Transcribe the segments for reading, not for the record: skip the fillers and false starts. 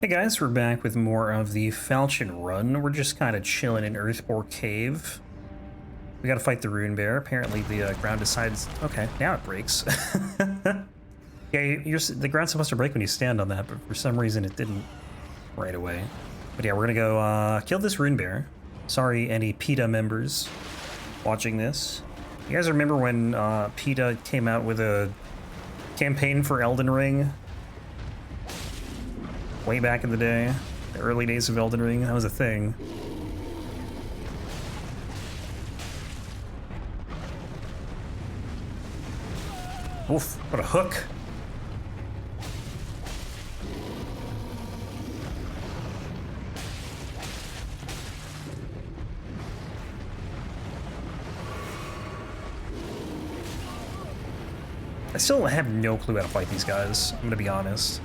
Hey guys, we're back with more of the Falchion run. We're just kind of chilling in Earthbore Cave. We gotta fight the Runebear. Apparently the ground decides... Okay, now it breaks. Yeah, the ground's supposed to break when you stand on that, but for some reason it didn't right away. But yeah, we're gonna go kill this Runebear. Sorry, any PETA members watching this. You guys remember when PETA came out with a campaign for Elden Ring? Way back in the day, the early days of Elden Ring, that was a thing. Oof, what a hook. I still have no clue how to fight these guys, I'm gonna be honest.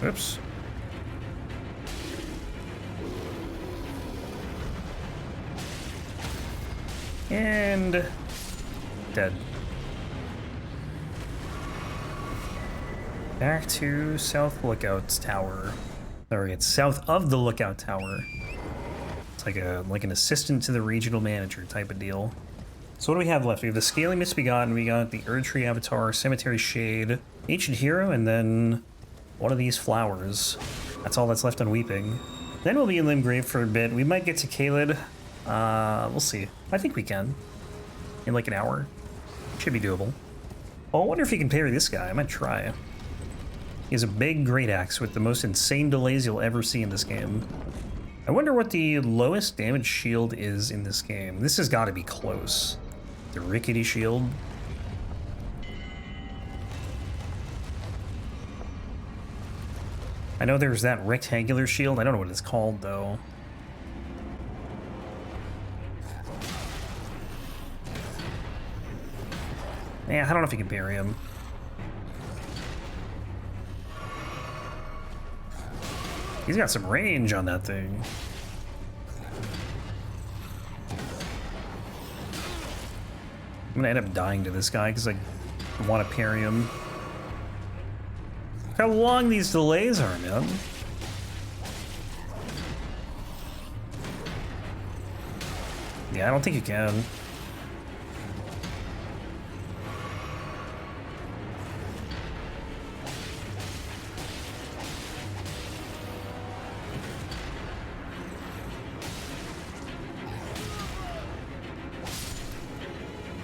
Oops. And dead. Back to South Lookout Tower. Sorry, it's south of the Lookout Tower. It's like an assistant to the regional manager type of deal. So what do we have left? We have the Scaly Misbegotten, we got the Erdtree Avatar, Cemetery Shade, Ancient Hero, and then one of these flowers. That's all that's left on Weeping. Then we'll be in Limgrave for a bit. We might get to Caelid. We'll see. I think we can. In like an hour. Should be doable. Oh, I wonder if he can parry this guy. I might try. He has a big great axe with the most insane delays you'll ever see in this game. I wonder what the lowest damage shield is in this game. This has got to be close. The rickety shield. I know there's that rectangular shield. I don't know what it's called, though. Yeah, I don't know if you can parry him. He's got some range on that thing. I'm gonna end up dying to this guy because I want to parry him. How long these delays are, man. Yeah, I don't think you can.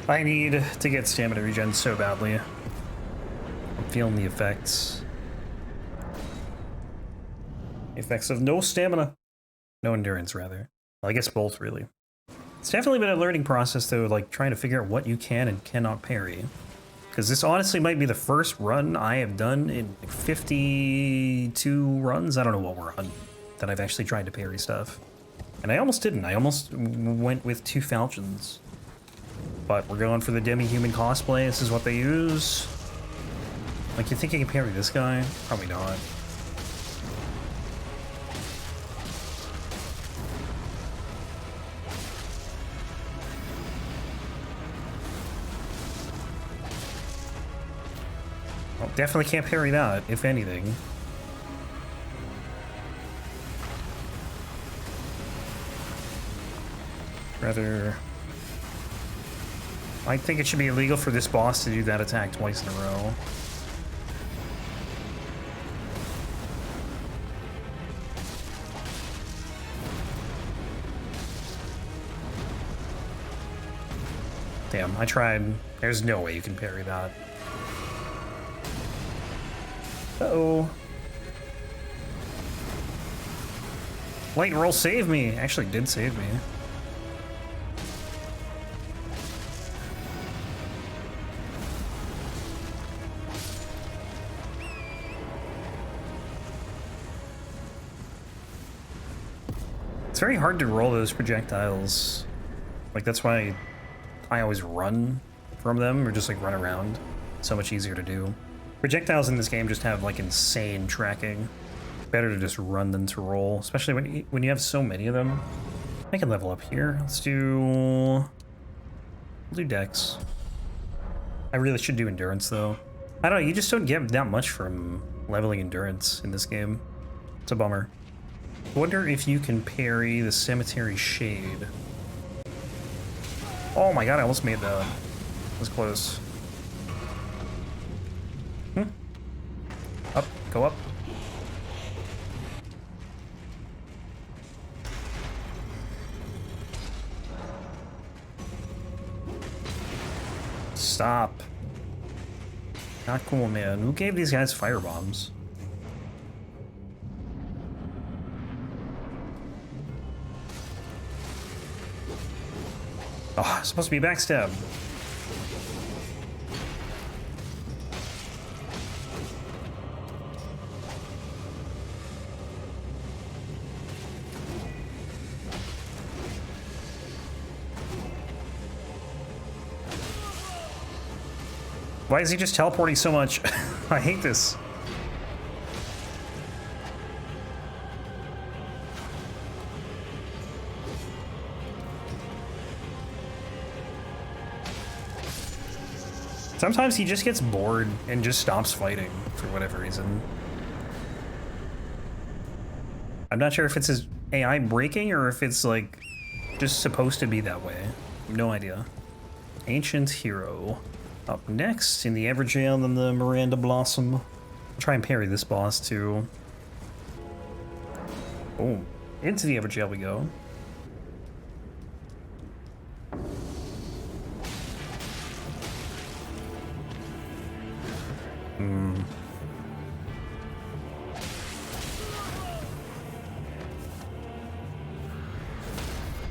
I need to get stamina regen so badly. I'm feeling the effects. Effects of no stamina. No endurance, rather. Well, I guess both, really. It's definitely been a learning process, though, like, trying to figure out what you can and cannot parry. Because this honestly might be the first run I have done in like 52 runs. I don't know what we're on that I've actually tried to parry stuff. And I almost didn't. I almost went with 2 Falchions. But we're going for the Demi-Human cosplay. This is what they use. Like, you think you can parry this guy? Probably not. Well, definitely can't parry that, if anything. Rather... I think it should be illegal for this boss to do that attack twice in a row. Damn, I tried. There's no way you can parry that. Uh-oh. Light roll saved me. Actually did save me. It's very hard to roll those projectiles. Like, that's why I always run from them, or just like run around. It's so much easier to do. Projectiles in this game just have like insane tracking. Better to just run than to roll, especially when you have so many of them. I can level up here. We'll do Dex. I really should do endurance though. I don't know, you just don't get that much from leveling endurance in this game. It's a bummer. I wonder if you can parry the Cemetery Shade. Oh my god, I almost made that. That was close. Up, go up. Stop. Not cool, man. Who gave these guys fire bombs? Oh, it's supposed to be backstab. Why is he just teleporting so much? I hate this. Sometimes he just gets bored and just stops fighting for whatever reason. I'm not sure if it's his AI breaking or if it's like just supposed to be that way. No idea. Ancient Hero. Up next in the Evergaol and the Miranda Blossom. I'll try and parry this boss too. Oh, into the Evergaol we go.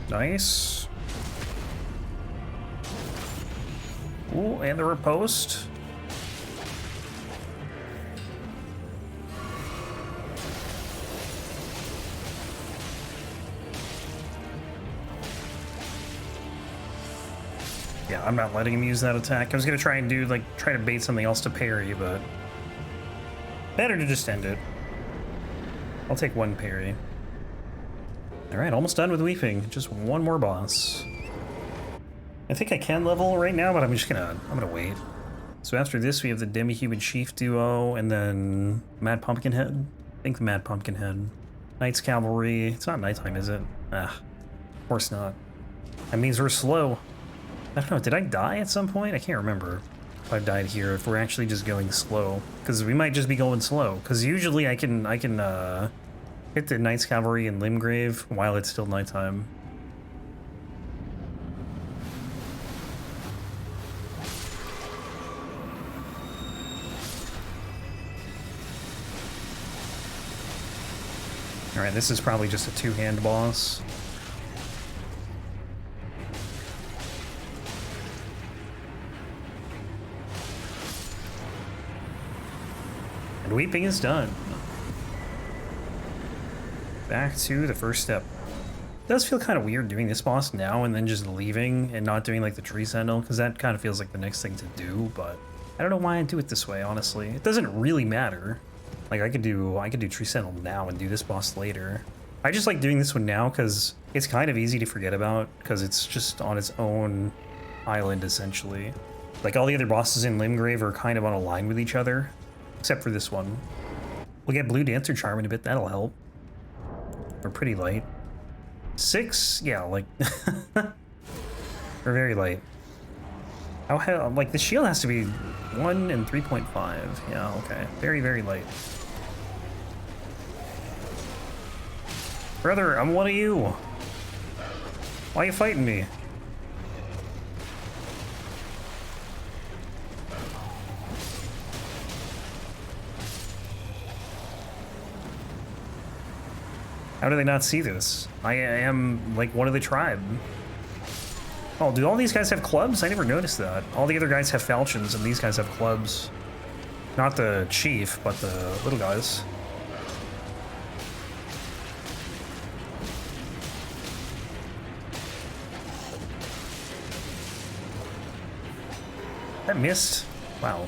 Nice. Ooh, and the riposte. Yeah, I'm not letting him use that attack. I was gonna try and do, like, try to bait something else to parry, but better to just end it. I'll take one parry. Alright, almost done with Weeping. Just one more boss. I think I can level right now, but I'm gonna wait. So after this, we have the Demi-Human Chief duo, and then Mad Pumpkinhead. I think the Mad Pumpkinhead. Knight's Cavalry. It's not nighttime, is it? Ah, of course not. That means we're slow. I don't know, did I die at some point? I can't remember if I've died here, if we're actually just going slow. Because we might just be going slow. Because usually I can hit the Knight's Cavalry in Limgrave while it's still nighttime. Alright, this is probably just a two-hand boss. And Weeping is done. Back to the first step. It does feel kind of weird doing this boss now and then just leaving and not doing like the Tree Sentinel, because that kind of feels like the next thing to do, but I don't know why I do it this way, honestly. It doesn't really matter. Like, I could do Tree Sentinel now and do this boss later. I just like doing this one now because it's kind of easy to forget about, because it's just on its own island, essentially. Like, all the other bosses in Limgrave are kind of on a line with each other, except for this one. We'll get Blue Dancer Charm in a bit, that'll help. We're pretty light. 6? Yeah, like... We're very light. How, like, the shield has to be 1 and 3.5. Yeah, okay. Very, very light. Brother, I'm one of you. Why are you fighting me? How do they not see this? I am, like, one of the tribe. Oh, do all these guys have clubs? I never noticed that. All the other guys have falchions, and these guys have clubs. Not the chief, but the little guys. That missed. Wow.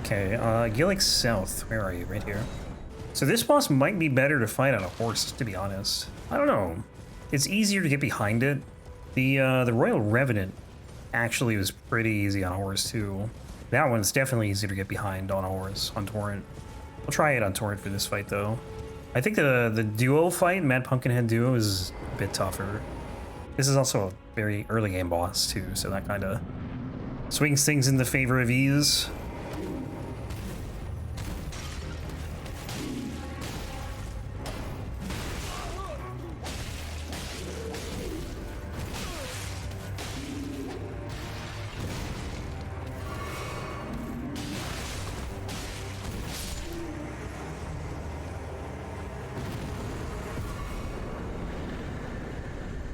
Okay, Gillick South. Where are you? Right here. So this boss might be better to fight on a horse, to be honest. I don't know. It's easier to get behind it. The Royal Revenant actually was pretty easy on a horse too. That one's definitely easier to get behind on a horse, on Torrent. We'll try it on Torrent for this fight though. I think the duo fight, Mad Pumpkinhead duo, is a bit tougher. This is also a very early game boss too, so that kind of swings things in the favor of ease.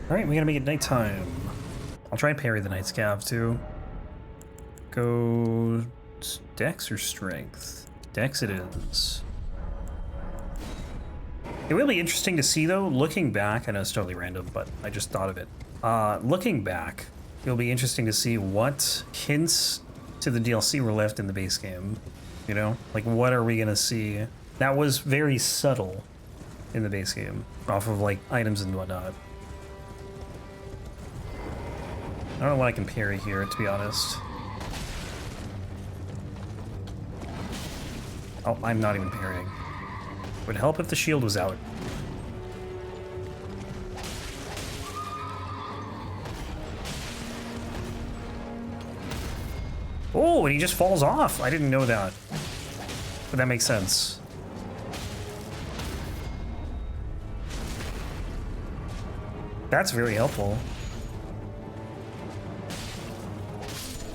Alright, we gotta make it nighttime. I'll try and parry the Night Scav too. Go Dex or Strength? Dex it is. It will be interesting to see though, looking back, I know it's totally random, but I just thought of it. Looking back, it'll be interesting to see what hints to the DLC were left in the base game. You know? Like, what are we gonna see? That was very subtle in the base game, off of like items and whatnot. I don't know what I can parry here, to be honest. Oh, I'm not even parrying. Would help if the shield was out. Oh, and he just falls off. I didn't know that. But that makes sense. That's very helpful.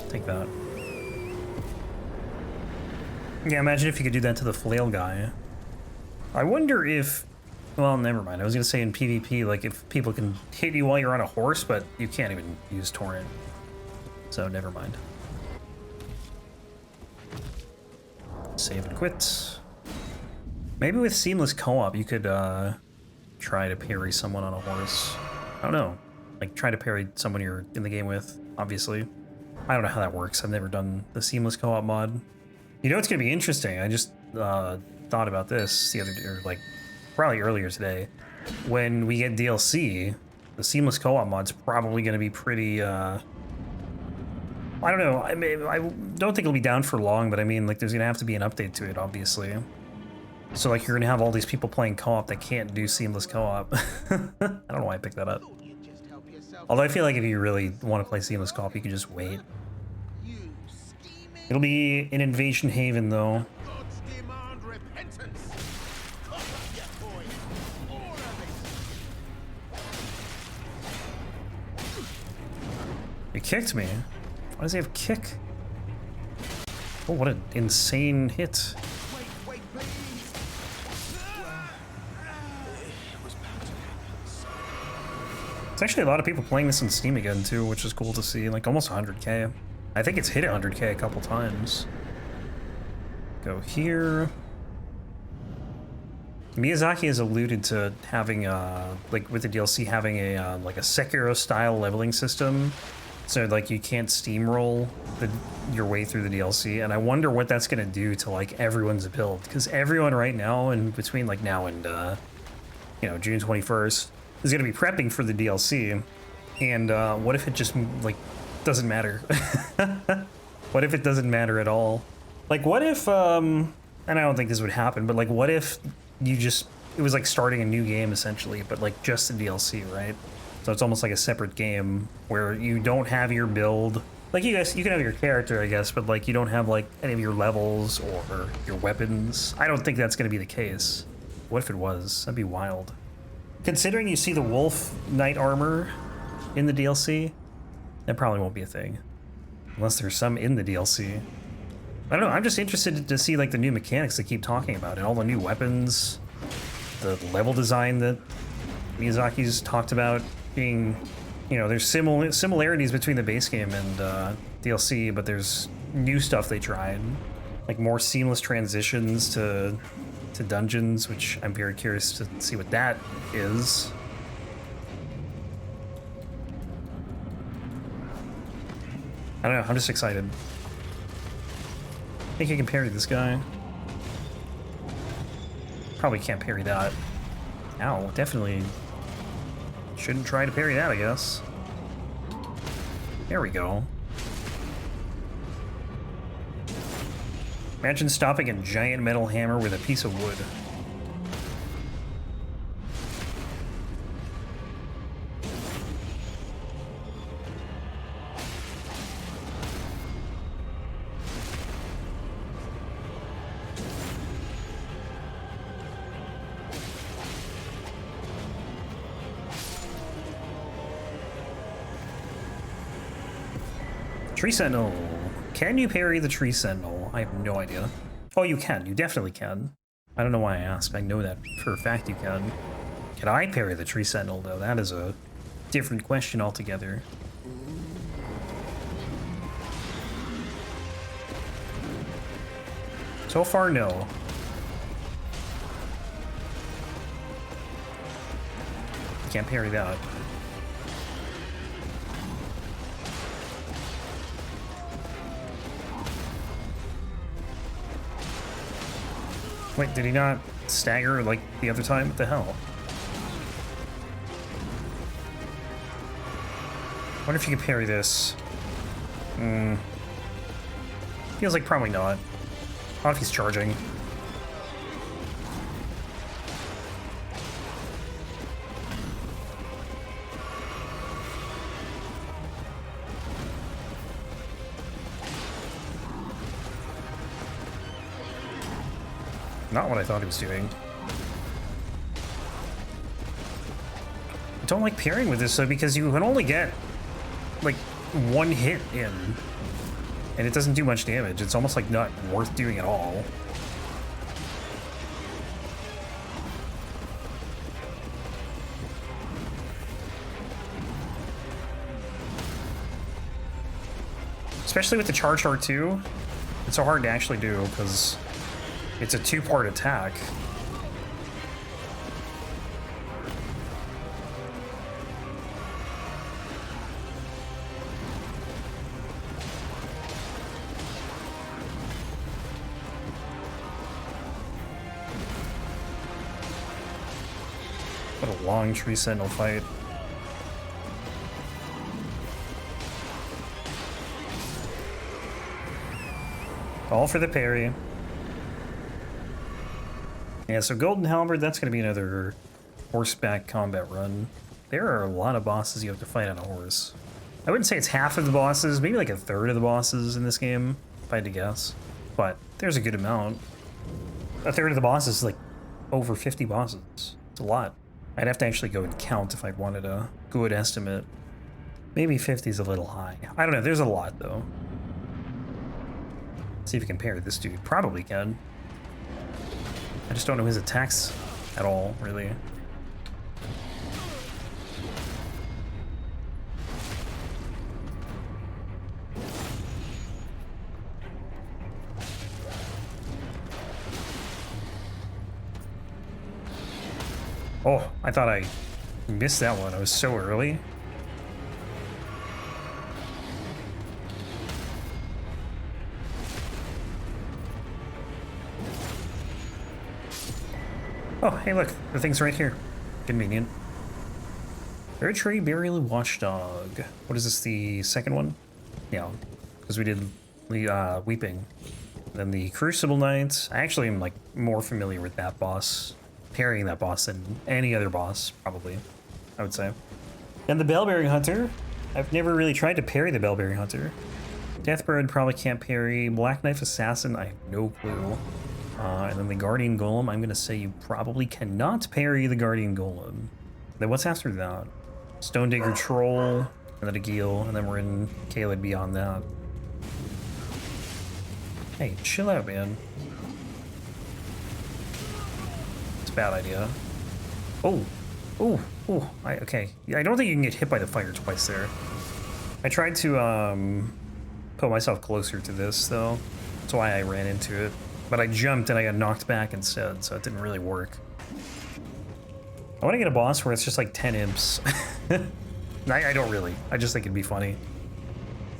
Take that. Yeah, imagine if you could do that to the flail guy. I wonder if... Well, never mind. I was going to say in PvP, like, if people can hit you while you're on a horse, but you can't even use Torrent. So, never mind. Save and quit. Maybe with Seamless Co-op, you could try to parry someone on a horse. I don't know. Like, try to parry someone you're in the game with, obviously. I don't know how that works. I've never done the Seamless Co-op mod. You know, it's going to be interesting. I just thought about this the other day, or like probably earlier today. When we get DLC, the Seamless Co-op mod's probably going to be pretty... I don't know. I mean, I don't think it'll be down for long, but I mean, like, there's going to have to be an update to it, obviously. So, like, you're going to have all these people playing co-op that can't do Seamless Co-op. I don't know why I picked that up. Although I feel like if you really want to play Seamless Co-op, you can just wait. It'll be an Invasion Haven, though. He kicked me. Why does he have kick? Oh, what an insane hit. There's actually a lot of people playing this on Steam again, too, which is cool to see. Like, almost 100k. I think it's hit 100k a couple times. Go here. Miyazaki has alluded to having, like, with the DLC, having a, like, a Sekiro-style leveling system. So, like, you can't steamroll your way through the DLC. And I wonder what that's going to do to, like, everyone's build. Because everyone right now, in between, like, now and, you know, June 21st, is going to be prepping for the DLC. And, what if it just, like, doesn't matter? What if it doesn't matter at all? Like, what if, and I don't think this would happen, but, like, what if you just, it was like starting a new game, essentially, but, like, just the DLC, right? So it's almost like a separate game where you don't have your build. Like, you guys, you can have your character, I guess, but, like, you don't have, like, any of your levels or your weapons. I don't think that's going to be the case. What if it was? That'd be wild. Considering you see the wolf knight armor in the DLC, that probably won't be a thing. Unless there's some in the DLC. I don't know, I'm just interested to see, like, the new mechanics they keep talking about, and all the new weapons, the level design that Miyazaki's talked about being, you know, there's similarities between the base game and DLC, but there's new stuff they tried. Like, more seamless transitions to dungeons, which I'm very curious to see what that is. I don't know, I'm just excited. I think I can parry this guy. Probably can't parry that. Ow, definitely shouldn't try to parry that, I guess. There we go. Imagine stopping a giant metal hammer with a piece of wood. Tree Sentinel. Can you parry the Tree Sentinel? I have no idea. Oh, you can. You definitely can. I don't know why I asked. I know that for a fact you can. Can I parry the Tree Sentinel, though? That is a different question altogether. So far, no. Can't parry that. Wait, did he not stagger like the other time? What the hell? Wonder if you could parry this. Feels like probably not. Not if he's charging. Not what I thought he was doing. I don't like parrying with this though because you can only get like one hit in and it doesn't do much damage. It's almost like not worth doing at all. Especially with the charge R2, it's so hard to actually do because it's a two-part attack. What a long Tree Sentinel fight. All for the parry. Yeah, so Golden Halberd, that's going to be another horseback combat run. There are a lot of bosses you have to fight on a horse. I wouldn't say it's half of the bosses, maybe like a third of the bosses in this game, if I had to guess. But there's a good amount. A third of the bosses is like over 50 bosses. It's a lot. I'd have to actually go and count if I wanted a good estimate. Maybe 50 is a little high. I don't know, there's a lot though. See if you can parry this dude. Probably can. I just don't know his attacks at all, really. Oh, I thought I missed that one. I was so early. Oh, hey look, the thing's right here. Convenient. Erdtree, Burial Watchdog. What is this, the second one? Yeah, because we did Weeping. Then the Crucible Knight. I actually am like more familiar with that boss, parrying that boss than any other boss, probably, I would say. And the Bellbearing Hunter. I've never really tried to parry the Bellbearing Hunter. Deathbird probably can't parry. Black Knife Assassin, I have no clue. And then the Guardian Golem, I'm going to say you probably cannot parry the Guardian Golem. Then what's after that? Stone Digger Troll, and then a Geel, and then we're in Caelid beyond that. Hey, chill out, man. It's a bad idea. Oh, oh, oh, okay. Yeah, I don't think you can get hit by the fire twice there. I tried to put myself closer to this, though. That's why I ran into it. But I jumped and I got knocked back instead, so it didn't really work. I want to get a boss where it's just like 10 imps. I don't really. I just think it'd be funny.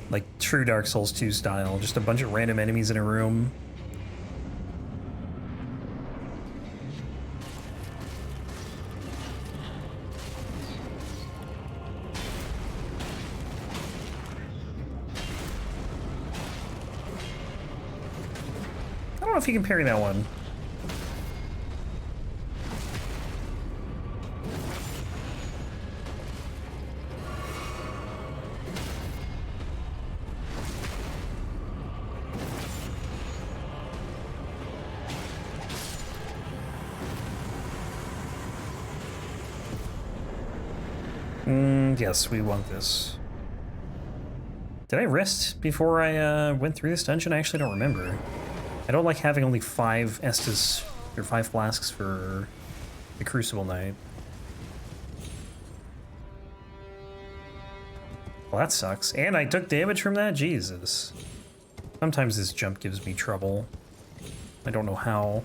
Like true Dark Souls 2 style. Just a bunch of random enemies in a room. don't know if you can parry that one. Yes, we want this. Did I rest before I went through this dungeon? I actually don't remember. I don't like having only 5 Estus, or 5 flasks for the Crucible Knight. Well, that sucks. And I took damage from that? Jesus. Sometimes this jump gives me trouble. I don't know how.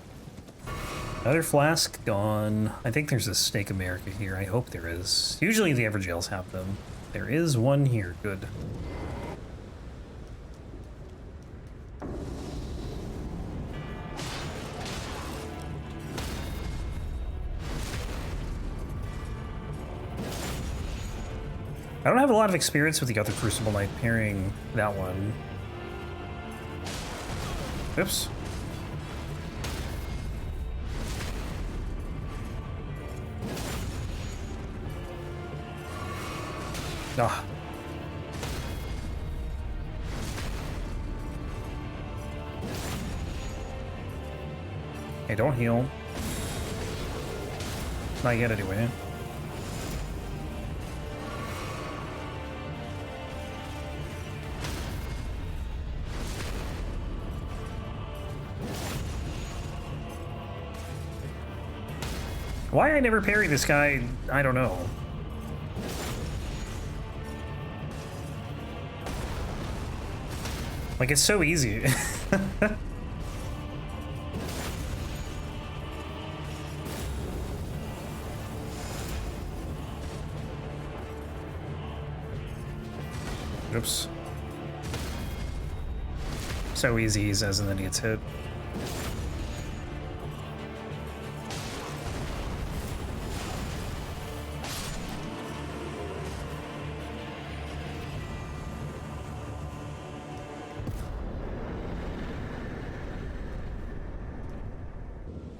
Another flask gone. I think there's a Snake America here. I hope there is. Usually the Evergaols have them. There is one here. Good. I don't have a lot of experience with the other Crucible Knight pairing that one. Oops. Ah. Hey, don't heal. Not yet, anyway. Why I never parry this guy, I don't know. Like, it's so easy. Oops. So easy, he says, and then he gets hit.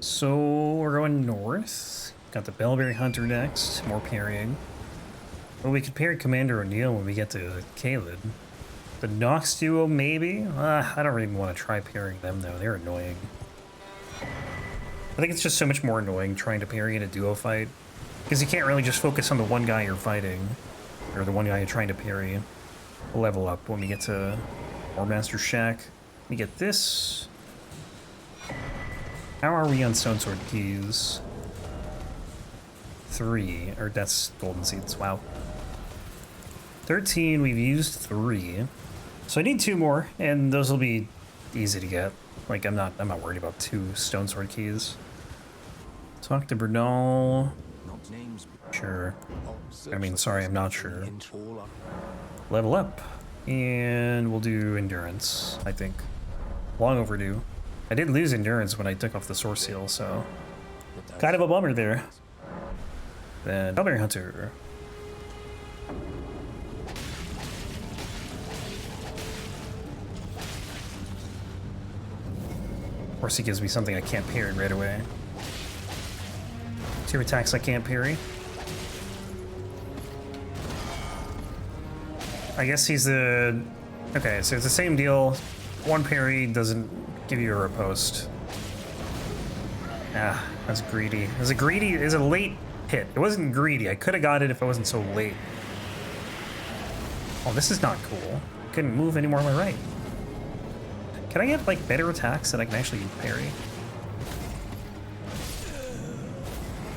So we're going north. Got the Bellberry Hunter next. More parrying. Well, we could parry Commander O'Neill when we get to Caelid. The Nox duo, maybe? I don't really want to try parrying them, though. They're annoying. I think it's just so much more annoying trying to parry in a duo fight. Because you can't really just focus on the one guy you're fighting. Or the one guy you're trying to parry. We'll level up when we get to Warmaster Shack. We get this. How are we on Stone Sword keys? 3, or that's golden seeds, wow. 13, we've used 3. So I need 2 more, and those will be easy to get. Like, I'm not worried about 2 Stone Sword keys. Talk to Bernal. Sure. I mean, sorry, I'm not sure. Level up. And we'll do Endurance, I think. Long overdue. I did lose Endurance when I took off the Source Seal, so... kind of a bummer there. Then, Bellberry Hunter. Of course, he gives me something I can't parry right away. 2 attacks I can't parry. I guess he's the... okay, so it's the same deal. 1 parry doesn't give you a riposte. Ah, that's greedy. It was a greedy... it was a late hit. It wasn't greedy. I could have got it if I wasn't so late. Oh, this is not cool. I couldn't move any more on my right. Can I get, like, better attacks that I can actually parry?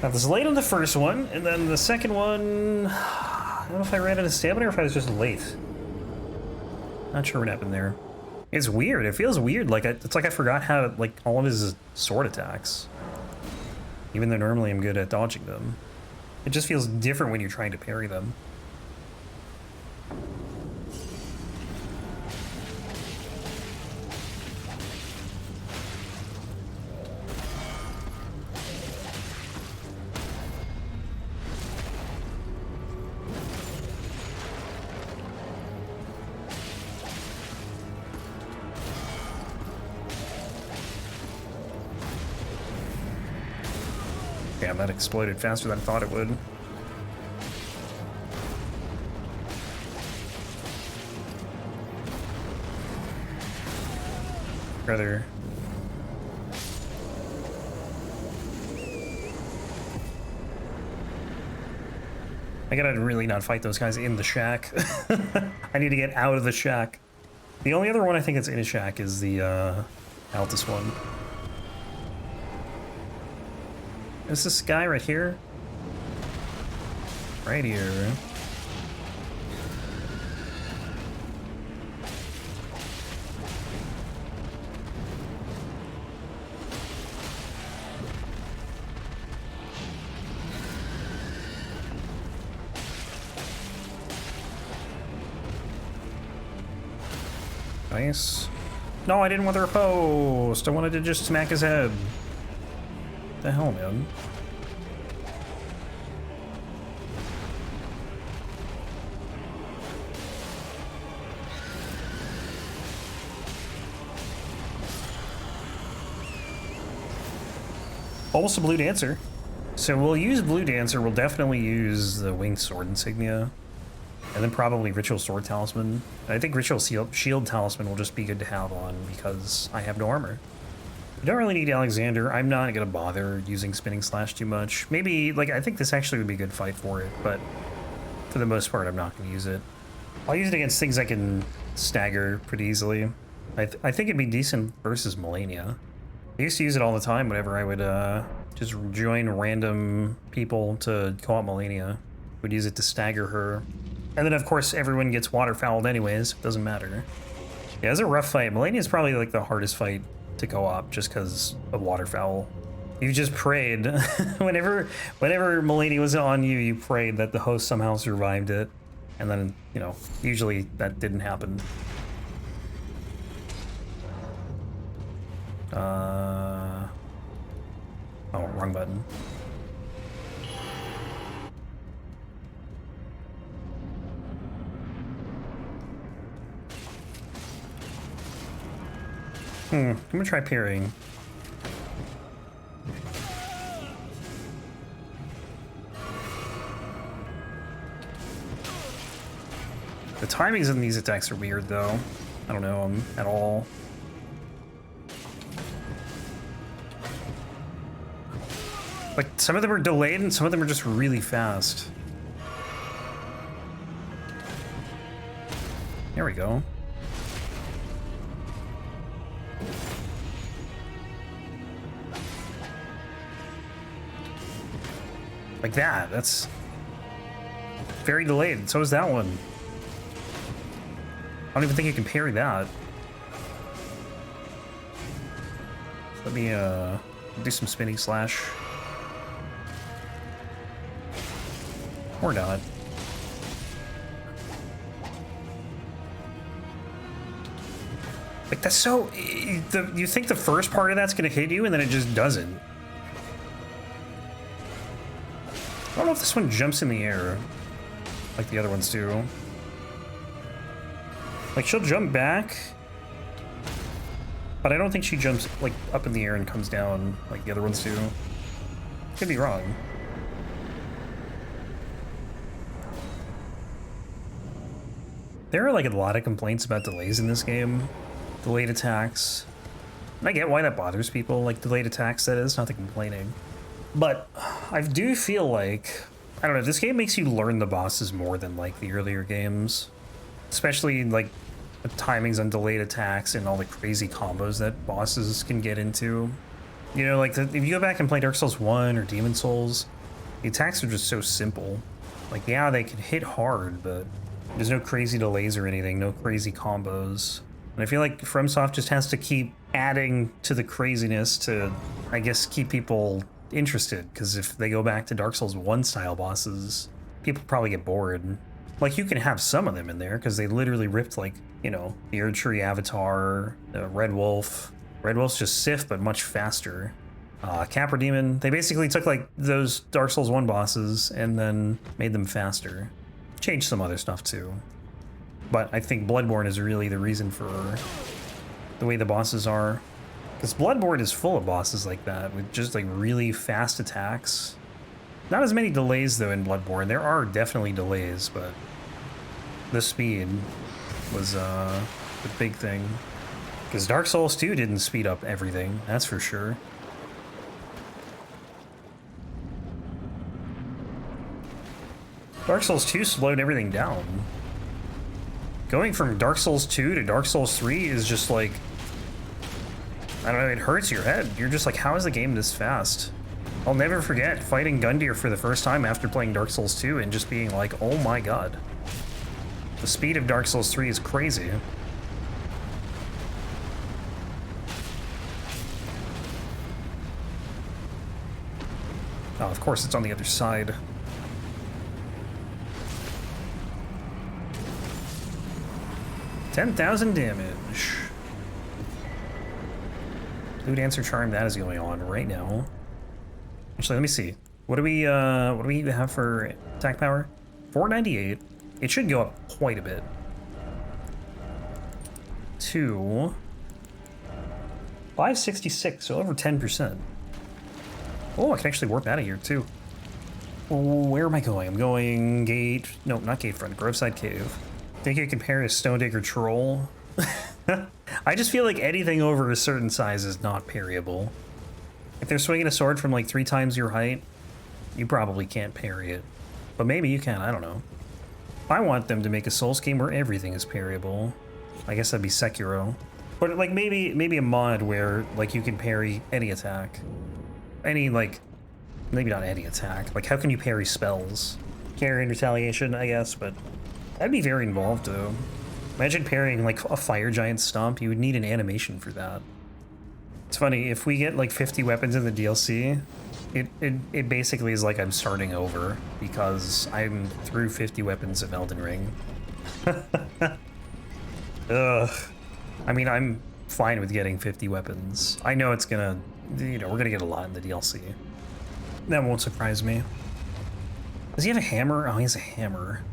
Now, this is late on the first one, and then the second one... I don't know if I ran out of stamina or if I was just late. Not sure what happened there. It's weird. It feels weird. Like, it's like I forgot how to, like, all of his sword attacks. Even though normally I'm good at dodging them. It just feels different when you're trying to parry them. Damn, that exploded faster than I thought it would. Rather. I gotta really not fight those guys in the shack. I need to get out of the shack. The only other one I think that's in a shack is the Altus one. Is this guy right here? Right here. Nice. No, I didn't want the riposte. I wanted to just smack his head. What the hell, man? Almost a blue dancer. So we'll use blue dancer. We'll definitely use the winged sword insignia. And then probably Ritual Sword Talisman. I think Ritual Shield Talisman will just be good to have on because I have no armor. You don't really need Alexander. I'm not going to bother using Spinning Slash too much. Maybe, like, I think this actually would be a good fight for it, but for the most part, I'm not going to use it. I'll use it against things I can stagger pretty easily. I think it'd be decent versus Melania. I used to use it all the time whenever I would just join random people to co-op Melania. Would use it to stagger her. And then, of course, everyone gets waterfouled anyways. It doesn't matter. Yeah, it's a rough fight. Melania is probably, like, the hardest fight to co-op just because of waterfoul. You just prayed. whenever Melania was on you, you prayed that the host somehow survived it. And then, you know, usually that didn't happen. Oh, wrong button. I'm gonna try parrying. The timings in these attacks are weird, though. I don't know them at all. Like, some of them are delayed and some of them are just really fast. There we go. Like that, that's very delayed. So is that one. I don't even think you can parry that. Let me do some spinning slash. Or not. Like, that's so... you think the first part of that's gonna hit you and then it just doesn't. I don't know if this one jumps in the air like the other ones do. Like, she'll jump back, but I don't think she jumps, like, up in the air and comes down like the other ones do. Could be wrong. There are, like, a lot of complaints about delays in this game. Delayed attacks. And I get why that bothers people, like, delayed attacks, that is, not the complaining. But I do feel like, I don't know, this game makes you learn the bosses more than, like, the earlier games. Especially, like, the timings on delayed attacks and all the crazy combos that bosses can get into. You know, like, if you go back and play Dark Souls 1 or Demon Souls, the attacks are just so simple. Like, yeah, they can hit hard, but there's no crazy delays or anything, no crazy combos. And I feel like FromSoft just has to keep adding to the craziness to, I guess, keep people interested, because if they go back to Dark Souls 1 style bosses, people probably get bored. Like, you can have some of them in there, because they literally ripped, like, you know, the Erdtree avatar, the Red Wolf. Red Wolf's just Sif, but much faster. Capra Demon, they basically took, like, those Dark Souls 1 bosses and then made them faster. Changed some other stuff, too. But I think Bloodborne is really the reason for the way the bosses are. Because Bloodborne is full of bosses like that, with just like really fast attacks. Not as many delays though in Bloodborne. There are definitely delays, but the speed was the big thing. Because Dark Souls 2 didn't speed up everything, that's for sure. Dark Souls 2 slowed everything down. Going from Dark Souls 2 to Dark Souls 3 is just like, I don't know, it hurts your head. You're just like, how is the game this fast? I'll never forget fighting Gundyr for the first time after playing Dark Souls 2 and just being like, oh my god. The speed of Dark Souls 3 is crazy. Oh, of course it's on the other side. $10,000 damage. Blue Dancer Charm, that is going on right now. Actually, let me see. What do we have for attack power? 498. It should go up quite a bit. 566, so over 10%. Oh, I can actually warp out of here too. Oh, where am I going? I'm going gate. No, not Gatefront. Groveside Cave. Think you compare a Stone Digger Troll? I just feel like anything over a certain size is not parryable. If they're swinging a sword from like 3 times your height, you probably can't parry it. But maybe you can, I don't know. I want them to make a Souls game where everything is parryable. I guess that'd be Sekiro. But like maybe a mod where like you can parry any attack. Any like, maybe not any attack. Like how can you parry spells? Carry and retaliation, I guess, but that'd be very involved though. Imagine parrying like a fire giant stomp, you would need an animation for that. It's funny, if we get like 50 weapons in the DLC, it basically is like I'm starting over because I'm through 50 weapons of Elden Ring. Ugh. I mean, I'm fine with getting 50 weapons. I know it's gonna, you know, we're gonna get a lot in the DLC. That won't surprise me. Does he have a hammer? Oh, he has a hammer.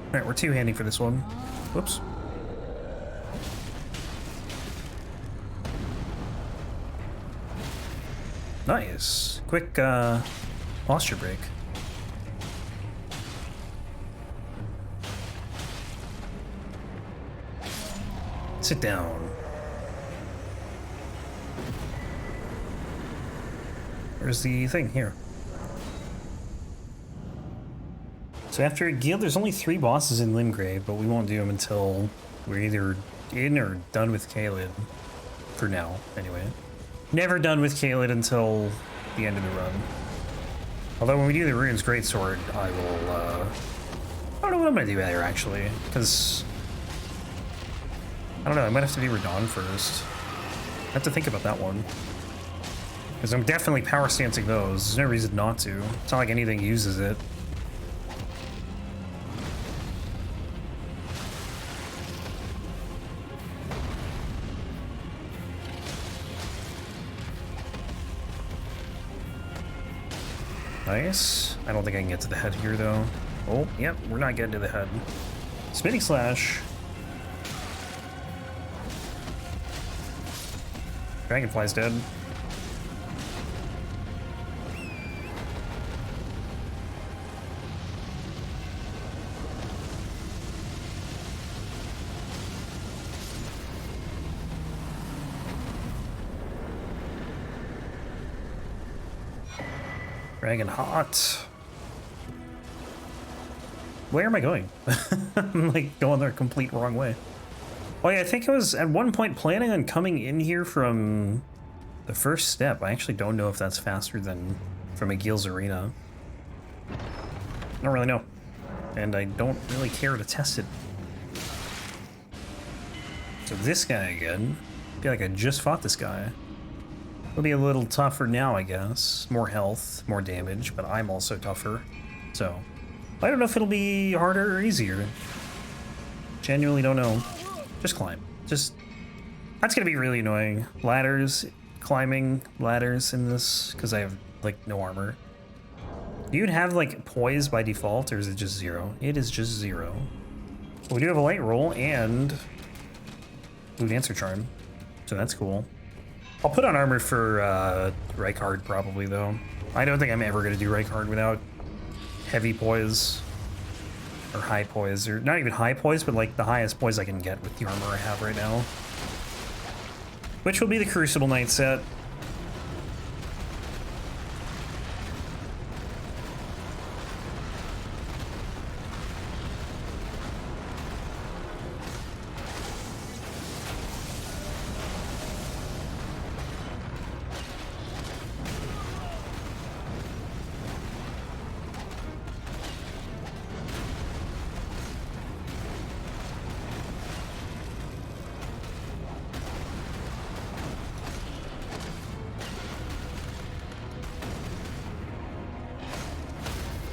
Alright, we're two-handing for this one. Whoops. Nice. Quick, posture break. Sit down. Where's the thing? Here. So after Guild, there's only 3 bosses in Limgrave, but we won't do them until we're either in or done with Caelid. For now, anyway. Never done with Caelid until the end of the run. Although when we do the Rune's Greatsword, I will, I don't know what I'm gonna do there, actually, because I don't know, I might have to do Radon first. I have to think about that one. Because I'm definitely power stancing those. There's no reason not to. It's not like anything uses it. Nice. I don't think I can get to the head here, though. Oh, yep, we're not getting to the head. Spinning Slash. Dragonfly's dead. Dragon Hot. Where am I going? I'm like going the complete wrong way. Oh yeah, I think I was at one point planning on coming in here from the first step. I actually don't know if that's faster than from Aguil's Arena. I don't really know. And I don't really care to test it. So this guy again. I feel like I just fought this guy. It'll be a little tougher now, I guess. More health, more damage, but I'm also tougher. So, I don't know if it'll be harder or easier. Genuinely don't know. Just climb. Just... That's gonna be really annoying. Ladders, climbing ladders in this, because I have, like, no armor. Do you have, like, poise by default, or is it just 0? It is just 0. We do have a light roll, and... Blue Dancer Charm. So that's cool. I'll put on armor for Rykard probably, though. I don't think I'm ever going to do Rykard without heavy poise. Or high poise. Or not even high poise, but like the highest poise I can get with the armor I have right now. Which will be the Crucible Knight set.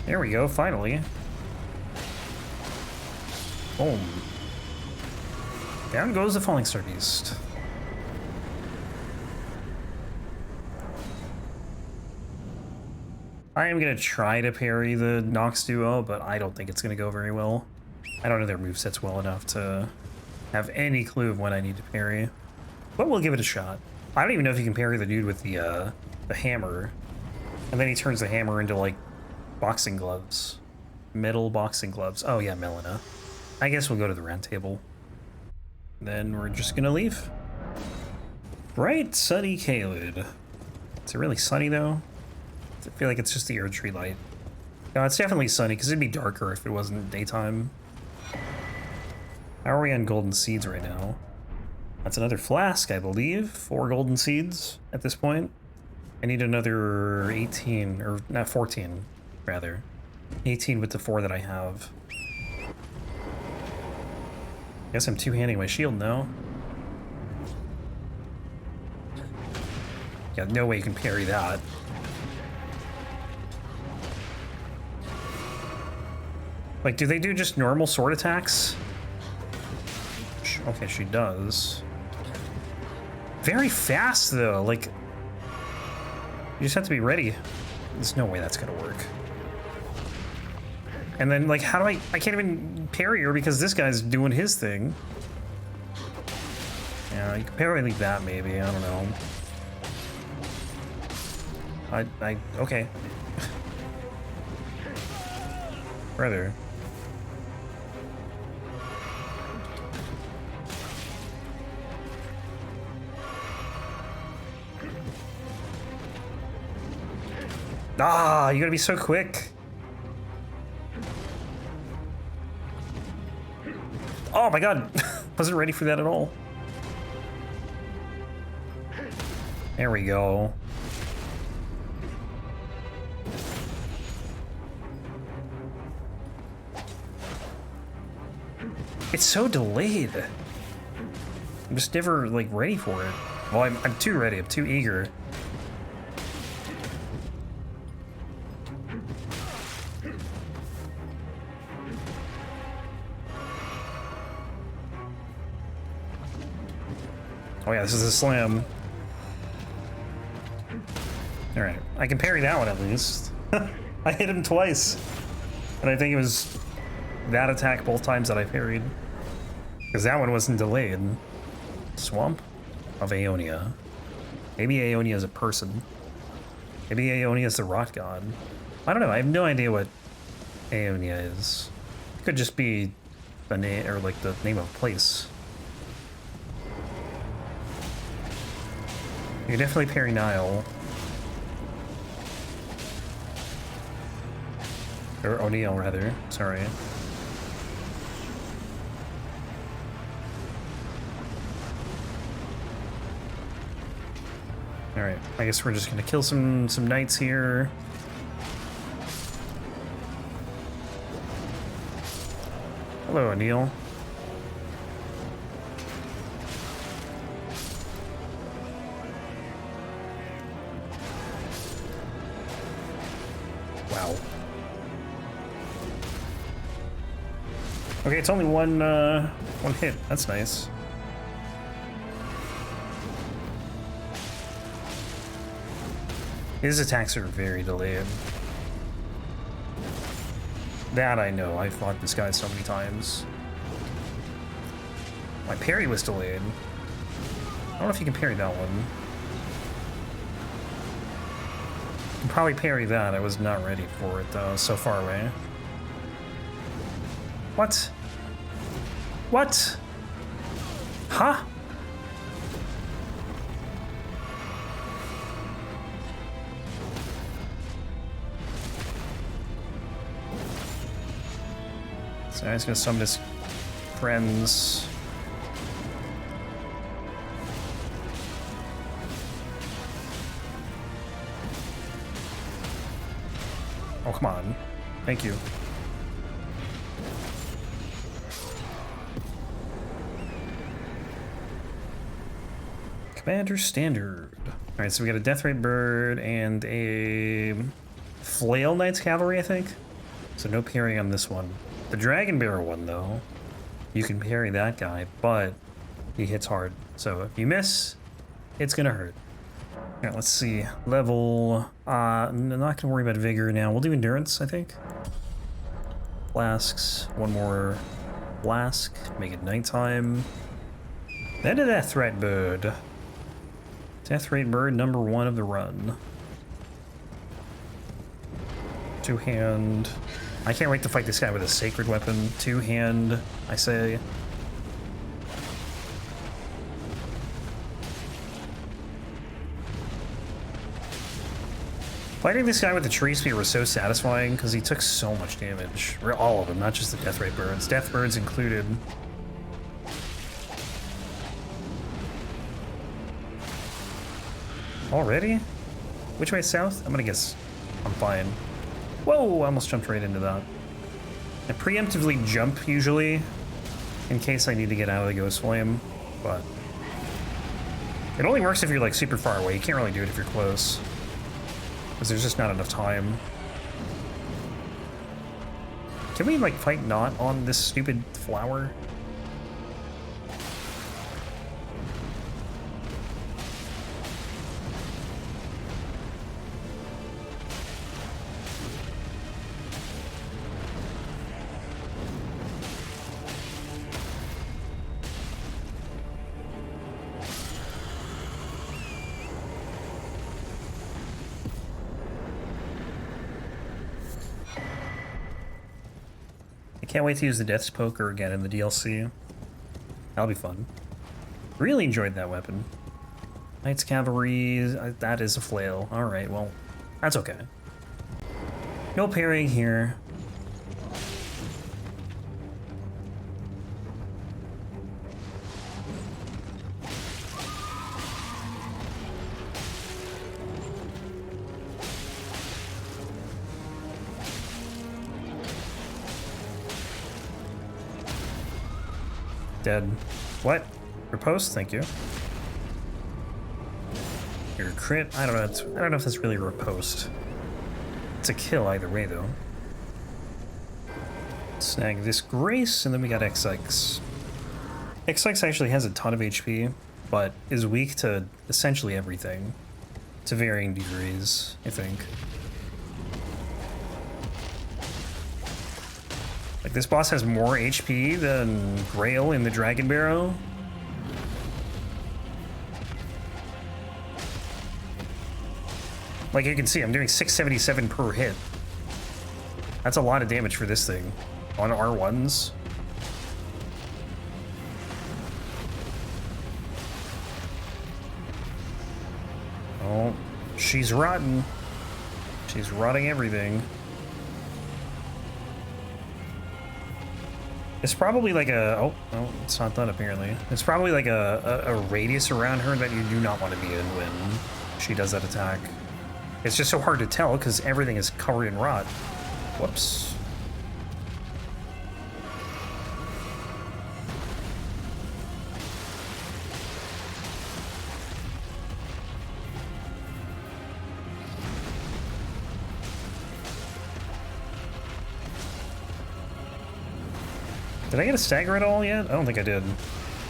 There we go, finally. Boom. Down goes the Falling Star Beast. I am going to try to parry the Nox duo, but I don't think it's going to go very well. I don't know their movesets well enough to have any clue of when I need to parry. But we'll give it a shot. I don't even know if you can parry the dude with the hammer. And then he turns the hammer into, like, boxing gloves. Metal boxing gloves. Oh yeah, Melina. I guess we'll go to the round table. Then we're just gonna leave. Bright, sunny Caelid. Is it really sunny though? I feel like it's just the Erdtree light. No, it's definitely sunny because it'd be darker if it wasn't daytime. How are we on golden seeds right now? That's another flask, I believe. 4 golden seeds at this point. I need another 18, or not 14. Rather. 18 with the 4 that I have. Guess I'm two-handing my shield now. Yeah, no way you can parry that. Like, do they do just normal sword attacks? Okay, she does. Very fast, though. Like, you just have to be ready. There's no way that's gonna work. And then, like, how do I can't even parry her because this guy's doing his thing. Yeah, you can parry like that, maybe. I don't know. Okay. Brother. Ah, you gotta be so quick. Oh my god, wasn't ready for that at all. There we go. It's so delayed. I'm just never, like, ready for it. Well, I'm too ready, I'm too eager. Oh yeah, this is a slam. Alright, I can parry that one at least. I hit him twice. And I think it was that attack both times that I parried. Because that one wasn't delayed. Swamp of Aeonia. Maybe Aeonia is a person. Maybe Aeonia is the rot god. I don't know, I have no idea what Aeonia is. It could just be the name, or like the name of a place. You definitely parry Nile. Or O'Neill, rather. Sorry. Alright, I guess we're just gonna kill some knights here. Hello, O'Neill. Wow. Okay, it's only one hit. That's nice. His attacks are very delayed. That I know. I fought this guy so many times. My parry was delayed. I don't know if you can parry that one. You can probably parry that. I was not ready for it, though. So far away. What? What? Huh? So I'm just gonna summon his friends. Oh, come on. Thank you. Commander Standard. Alright, so we got a Deathrite Bird and a Flail Knight's Cavalry, I think. So no parrying on this one. The Dragon Bearer one, though, you can parry that guy, but he hits hard. So if you miss, it's gonna hurt. Alright, let's see. Level, I'm not gonna worry about Vigor now. We'll do Endurance, I think. Flasks, one more flask, make it nighttime. Then a Deathrite Bird. Deathrite Bird, number 1 of the run. Two-hand. I can't wait to fight this guy with a sacred weapon. Two-hand, I say. Fighting this guy with the tree spear was so satisfying because he took so much damage. All of them, not just the Deathrite Birds. Death Birds included. Already? Which way south? I'm gonna guess I'm fine. Whoa, I almost jumped right into that. I preemptively jump, usually, in case I need to get out of the Ghost Flame, but it only works if you're, like, super far away. You can't really do it if you're close, because there's just not enough time. Can we, like, fight not on this stupid flower? Can't wait to use the Death's Poker again in the DLC. That'll be fun. Really enjoyed that weapon. Knight's Cavalry, that is a flail. Alright, well, that's okay. No parrying here. Dead. What? Riposte? Thank you. Your crit? I don't know. I don't know if that's really a riposte. It's a kill either way, though. Snag this Grace, and then we got Ekzykes. Ekzykes actually has a ton of HP, but is weak to essentially everything. To varying degrees, I think. Like, this boss has more HP than Grail in the Dragon Barrow. Like, you can see, I'm doing 677 per hit. That's a lot of damage for this thing. On R1s. Oh, she's rotten. She's rotting everything. It's probably like a... Oh, no, it's not done apparently. It's probably like a radius around her that you do not want to be in when she does that attack. It's just so hard to tell because everything is covered in rot. Whoops. Did I get a stagger at all yet? I don't think I did.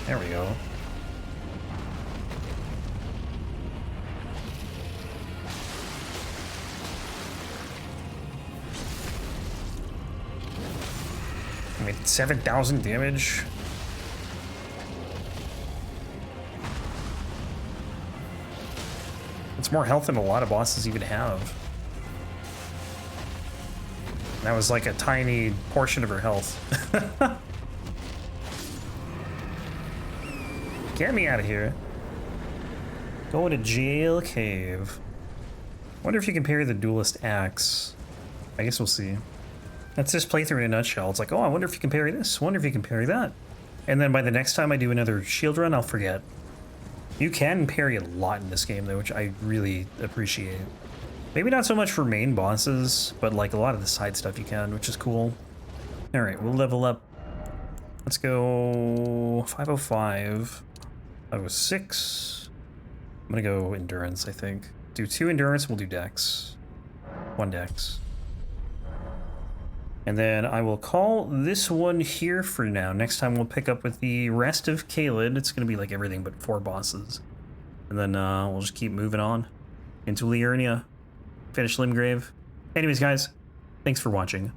There we go. I mean, 7,000 damage. It's more health than a lot of bosses even have. That was like a tiny portion of her health. Get me out of here. Going to jail cave. Wonder if you can parry the Duelist axe. I guess we'll see. That's this playthrough in a nutshell. It's like, oh, I wonder if you can parry this. Wonder if you can parry that. And then by the next time I do another shield run, I'll forget. You can parry a lot in this game, though, which I really appreciate. Maybe not so much for main bosses, but like a lot of the side stuff you can, which is cool. All right, we'll level up. Let's go 505, 506. I'm gonna go endurance, I think. Do 2 endurance, we'll do dex. 1 dex. And then I will call this one here for now. Next time we'll pick up with the rest of Caelid. It's gonna be like everything but 4 bosses. And then we'll just keep moving on into Liurnia. Finish Limgrave. Anyways, guys, thanks for watching.